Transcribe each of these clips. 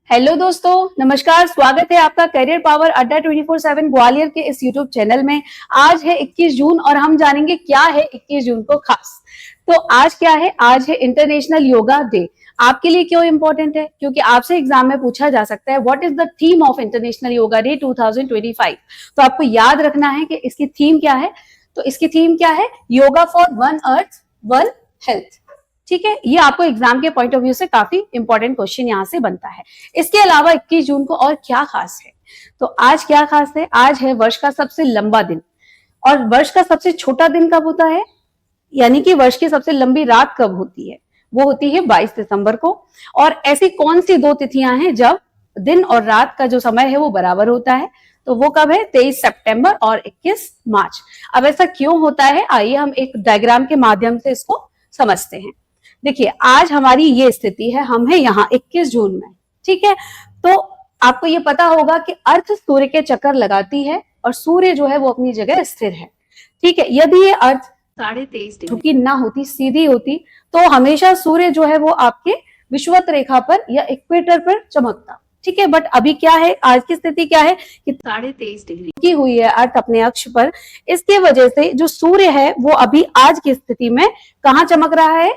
Hello दोस्तों, नमस्कार। स्वागत है आपका करियर पावर अड्डा 24/7 ग्वालियर के इस यूट्यूब चैनल में। आज है 21 जून और हम जानेंगे क्या है 21 जून को खास। तो आज क्या है? आज है इंटरनेशनल योगा डे। आपके लिए क्यों इंपॉर्टेंट है? क्योंकि आपसे एग्जाम में पूछा जा सकता है what is the theme of international yoga day 2025। तो आपको याद रखना है कि इसकी थीम क्या है। तो इसकी थीम क्या है? Yoga for one earth one health. ठीक है, ये आपको एग्जाम के पॉइंट ऑफ व्यू से काफी इंपॉर्टेंट क्वेश्चन यहाँ से बनता है। इसके अलावा 21 जून को और क्या खास है? तो आज क्या खास है? आज है वर्ष का सबसे लंबा दिन। और वर्ष का सबसे छोटा दिन कब होता है? यानी कि वर्ष की सबसे लंबी रात कब होती है? वो होती है 22 दिसंबर को। और ऐसी कौन सी दो तिथियां हैं जब दिन और रात का जो समय है वो बराबर होता है? तो वो कब है? 23 सितंबर और 21 मार्च। अब ऐसा क्यों होता है, आइए हम एक डायग्राम के माध्यम से इसको समझते हैं। देखिए, आज हमारी ये स्थिति है, हम है यहाँ 21 जून में। ठीक है, तो आपको ये पता होगा कि अर्थ सूर्य के चक्कर लगाती है और सूर्य जो है वो अपनी जगह स्थिर है। ठीक है, यदि ये अर्थ 23.5 डिग्री ना होती, सीधी होती, तो हमेशा सूर्य जो है वो आपके विषुवत रेखा पर या इक्वेटर पर चमकता। ठीक है, बट अभी क्या है, आज की स्थिति क्या है कि 23.5 डिग्री की हुई है अर्थ अपने अक्ष पर। इसके वजह से जो सूर्य है वो अभी आज की स्थिति में कहाँ चमक रहा है?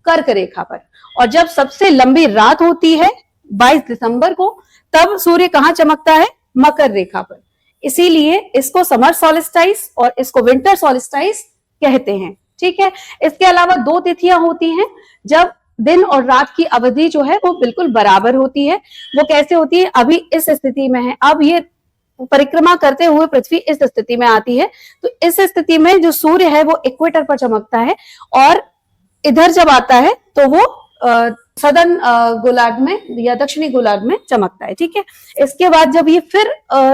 कर्क रेखा पर। और जब सबसे लंबी रात होती है 22 दिसंबर को, तब सूर्य कहाँ चमकता है? मकर रेखा पर। इसीलिए इसको समर सॉलिस्टाइस और इसको विंटर सॉलिस्टाइस कहते हैं। ठीक है, इसके अलावा दो तिथियां होती हैं जब दिन और रात की अवधि जो है वो बिल्कुल बराबर होती है। वो कैसे होती है? अभी इस स्थिति में है, अब ये परिक्रमा करते हुए पृथ्वी इस स्थिति में आती है। तो इस स्थिति में जो सूर्य है वो इक्वेटर पर चमकता है और इधर जब आता है तो वो सदर्न गोलार्ध में या दक्षिणी गोलार्ध में चमकता है। ठीक है, इसके बाद जब ये फिर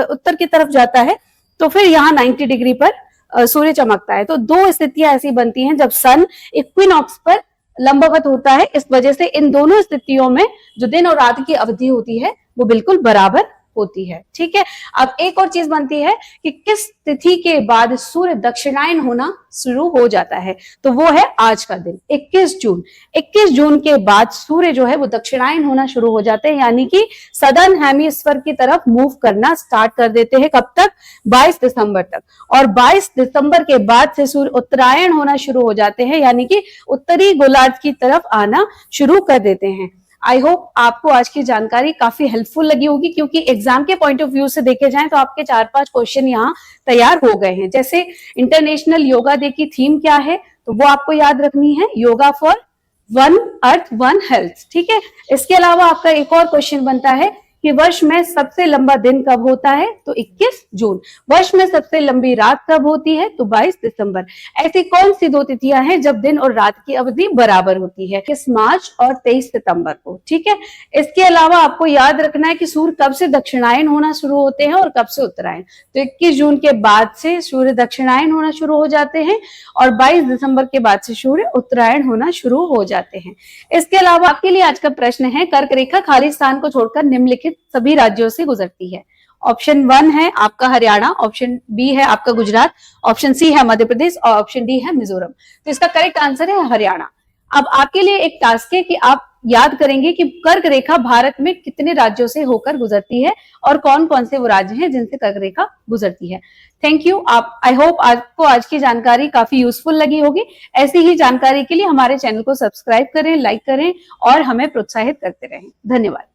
उत्तर की तरफ जाता है तो फिर यहाँ 90 डिग्री पर सूर्य चमकता है। तो दो स्थितियां ऐसी बनती हैं जब सन इक्विनॉक्स पर लंबवत होता है। इस वजह से इन दोनों स्थितियों में जो दिन और रात की अवधि होती है वो बिल्कुल बराबर होती है। ठीक है, अब एक और चीज बनती है कि किस तिथि के बाद सूर्य दक्षिणायन होना शुरू हो जाता है। तो वो है आज का दिन 21 जून। 21 जून के बाद सूर्य जो है वो दक्षिणायन होना शुरू हो जाते हैं, यानी कि सदर्न हेमिस्फीयर की तरफ मूव करना स्टार्ट कर देते हैं। कब तक? 22 दिसंबर तक। और 22 दिसंबर के बाद से सूर्य उत्तरायण होना शुरू हो जाते हैं, यानी कि उत्तरी गोलार्ध की तरफ आना शुरू कर देते हैं। आई होप आपको आज की जानकारी काफी हेल्पफुल लगी होगी, क्योंकि एग्जाम के पॉइंट ऑफ व्यू से देखे जाएं तो आपके 4-5 क्वेश्चन यहाँ तैयार हो गए हैं। जैसे इंटरनेशनल योगा डे की थीम क्या है, तो वो आपको याद रखनी है, yoga for one earth one health. ठीक है, इसके अलावा आपका एक और क्वेश्चन बनता है कि वर्ष में सबसे लंबा दिन कब होता है? तो 21 जून। वर्ष में सबसे लंबी रात कब होती है? तो 22 दिसंबर। ऐसी कौन सी दो तिथियां हैं जब दिन और रात की अवधि बराबर होती है? 21 मार्च और 23 सितंबर को। ठीक है, इसके अलावा आपको याद रखना है कि सूर्य कब से दक्षिणायन होना शुरू होते हैं और कब से उत्तरायण। तो 21 जून के बाद से सूर्य दक्षिणायन होना शुरू हो जाते हैं और 22 दिसंबर के बाद से सूर्य उत्तरायण होना शुरू हो जाते हैं। इसके अलावा आपके लिए आज का प्रश्न है, कर्क रेखा खाली स्थान को छोड़कर निम्नलिखित सभी राज्यों से गुजरती है। ऑप्शन 1 है आपका हरियाणा, ऑप्शन बी है आपका गुजरात, ऑप्शन सी है मध्य प्रदेश और ऑप्शन डी है मिजोरम। तो इसका करेक्ट आंसर है हरियाणा। अब आपके लिए एक टास्क है कि आप याद करेंगे कि कर्क रेखा भारत में कितने राज्यों से होकर गुजरती है और कौन कौन से वो राज्य हैं जिनसे कर्क रेखा गुजरती है। Thank you. आई होप आपको आज की जानकारी काफी यूजफुल लगी होगी। ऐसी ही जानकारी के लिए हमारे चैनल को सब्सक्राइब करें, लाइक करें और हमें प्रोत्साहित करते रहें। धन्यवाद।